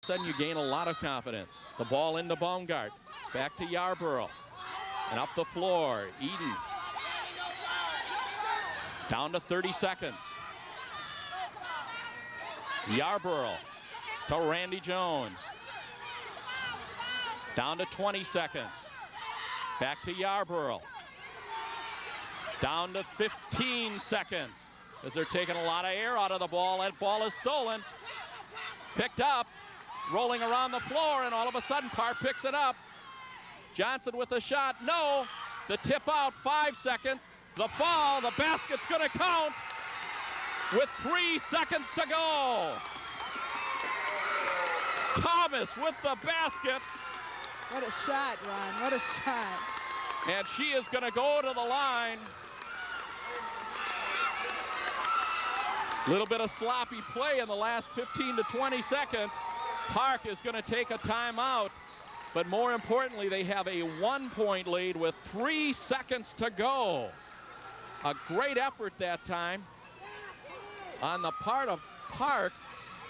Sudden you gain a lot of confidence. The ball into Baumgart. Back to Yarborough. And up the floor, Eden. Down to 30 seconds. Yarborough to Randy Jones. Down to 20 seconds. Back to Yarborough. Down to 15 seconds. As they're taking a lot of air out of the ball. That ball is stolen. Picked up. Rolling around the floor, and all of a sudden Park picks it up. Johnson with a shot. No. The tip out, 5 seconds. The fall, the basket's going to count with 3 seconds to go. Thomas with the basket. What a shot, Ron. What a shot. And she is going to go to the line. Little bit of sloppy play in the last 15 to 20 seconds. Park is going to take a timeout, but more importantly, they have a 1-point lead with 3 seconds to go. A great effort that time on the part of Park,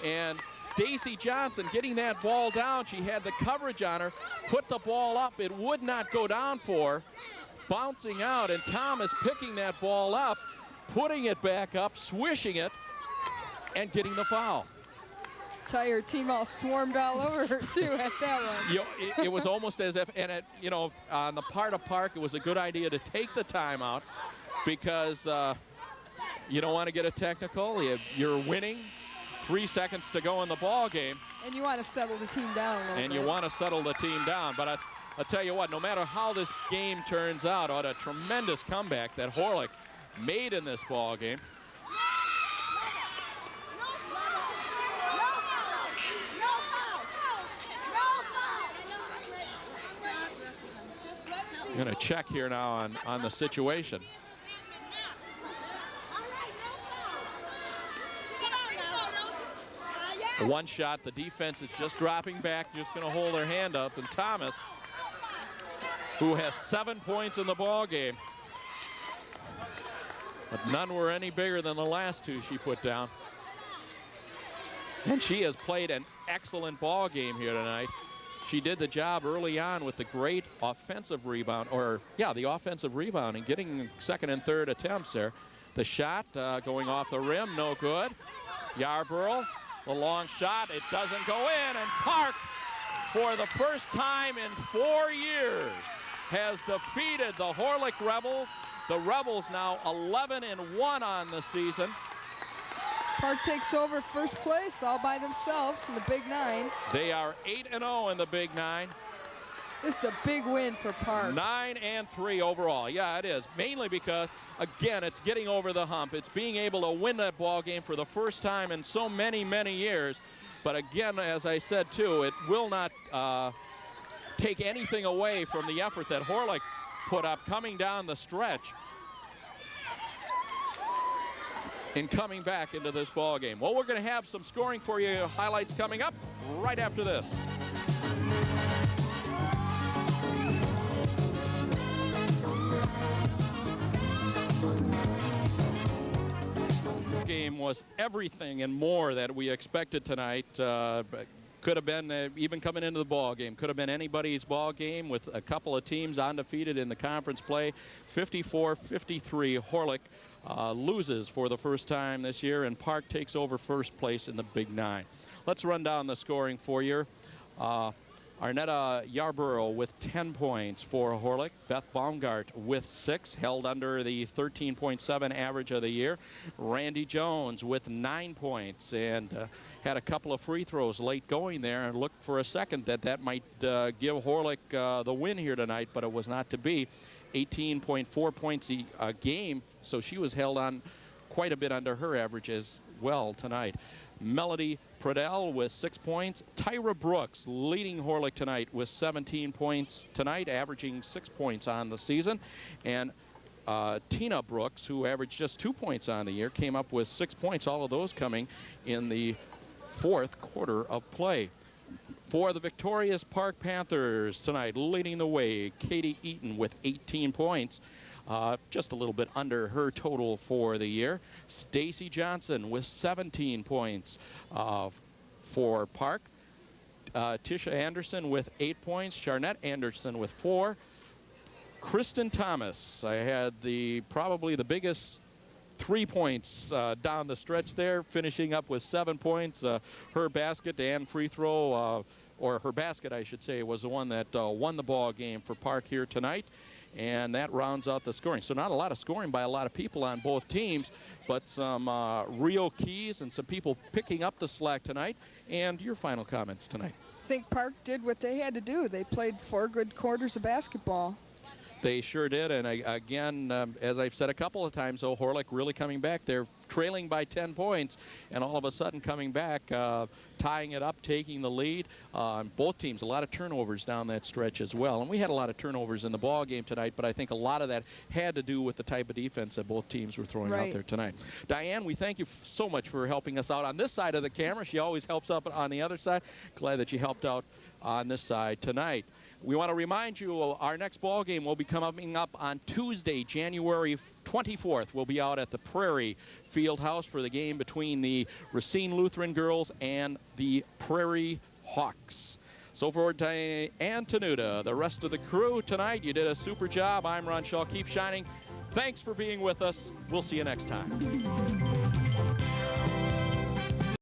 and Stacy Johnson getting that ball down. She had the coverage on her, put the ball up. It would not go down for her. Bouncing out, and Thomas picking that ball up, putting it back up, swishing it, and getting the foul. Entire team all swarmed all over her too at that one. You know, it was almost as if, and you know, on the part of Park, it was a good idea to take the timeout because you don't want to get a technical. You're winning, 3 seconds to go in the ball game. And you want to settle the team down a little bit. And you want to settle the team down. But I'll tell you what, no matter how this game turns out, what a tremendous comeback that Horlick made in this ball game. I'm going to check here now on the situation. The one shot, the defense is just dropping back, just going to hold their hand up. And Thomas, who has 7 points in the ball game, but none were any bigger than the last 2 she put down. And she has played an excellent ball game here tonight. She did the job early on with the great offensive rebound, the offensive rebound, and getting second and third attempts there. The shot going off the rim, no good. Yarborough, the long shot, it doesn't go in, and Park, for the first time in 4 years, has defeated the Horlick Rebels. The Rebels now 11-1 on the season. Park takes over first place all by themselves in the Big Nine. They are 8-0 in the Big Nine. This is a big win for Park. 9-3 overall. Yeah, it is. Mainly because, again, it's getting over the hump. It's being able to win that ball game for the first time in so many, many years. But again, as I said, too, it will not take anything away from the effort that Horlick put up coming down the stretch in coming back into this ball game. Well, we're going to have some scoring for you, highlights coming up right after this. Game was everything and more that we expected tonight. Could have been, even coming into the ball game, could have been anybody's ball game with a couple of teams undefeated in the conference play. 54-53, Horlick loses for the first time this year, and Park takes over first place in the Big Nine. Let's run down the scoring for you. Arnetta Yarborough with 10 points for Horlick. Beth Baumgart with 6, held under the 13.7 average of the year. Randy Jones with 9 points and had a couple of free throws late going there, and looked for a second that might give Horlick the win here tonight, but it was not to be. 18.4 points a game, so she was held on quite a bit under her average as well tonight. Melody Pradell with 6 points. Tyra Brooks leading Horlick tonight with 17 points tonight, averaging 6 points on the season. And Tina Brooks, who averaged just 2 points on the year, came up with 6 points, all of those coming in the fourth quarter of play. For the victorious Park Panthers tonight, leading the way, Katie Eaton with 18 points. Just a little bit under her total for the year. Stacy Johnson with 17 points for Park. Tisha Anderson with 8 points, Charnette Anderson with 4. Kristen Thomas, I had probably the biggest 3 points down the stretch there, finishing up with 7 points. Her basket and free throw, or her basket, I should say, was the one that won the ball game for Park here tonight. And that rounds out the scoring. So not a lot of scoring by a lot of people on both teams, but some real keys and some people picking up the slack tonight. And your final comments tonight? I think Park did what they had to do. They played 4 good quarters of basketball. They sure did, and again, as I've said a couple of times, though, Horlick really coming back. They're trailing by 10 points, and all of a sudden coming back, tying it up, taking the lead. Both teams, a lot of turnovers down that stretch as well, and we had a lot of turnovers in the ball game tonight, but I think a lot of that had to do with the type of defense that both teams were throwing out there tonight. Diane, we thank you so much for helping us out on this side of the camera. She always helps up on the other side. Glad that you helped out on this side tonight. We want to remind you our next ball game will be coming up on Tuesday, January 24th. We'll be out at the Prairie Fieldhouse for the game between the Racine Lutheran girls and the Prairie Hawks. So for Diane and Tanuta, the rest of the crew tonight, you did a super job. I'm Ron Shaw. Keep shining. Thanks for being with us. We'll see you next time.